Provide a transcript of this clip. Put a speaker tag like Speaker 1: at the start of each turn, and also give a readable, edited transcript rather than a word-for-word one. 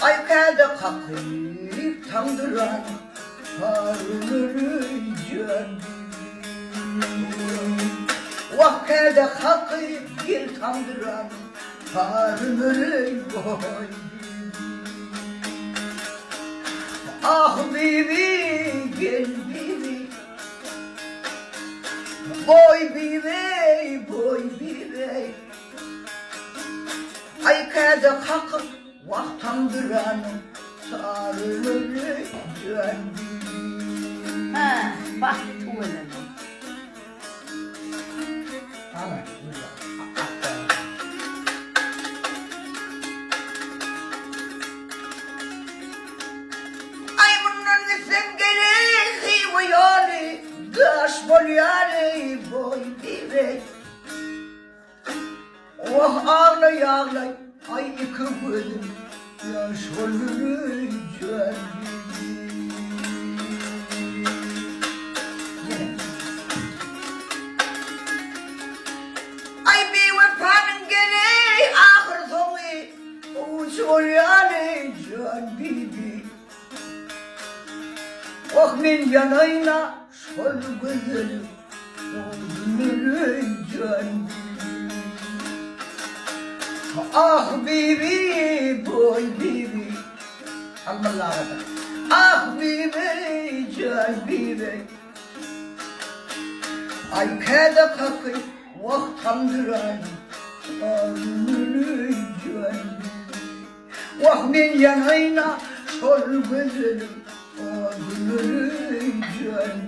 Speaker 1: Ay kede kakıyıp tandıran harunları can. Vah kede kakıyıp gel tandıran harunları boy. Ah bibi gel bibi, boy bibi boy bibi. Ay kede kakıp vah tandıran sarılır can.
Speaker 2: Bak tuvalet.
Speaker 1: Ana, ay bunun sen gereği ve yani daş bol yani boy bibi. Oh ağlay ağlay ay iki gözüm yaş olur can. Ay bir vefanın gereği ahır sonu uçur yani can bibi. Oh min yanayna şol gözüm olur can bibi. Ah bibi boy bibi, Allah Allah. Ah bibi can bibi. Ay kede kakı vaktandıran ağrını can bibi. Vah min yanayna şol gözüm ağrını can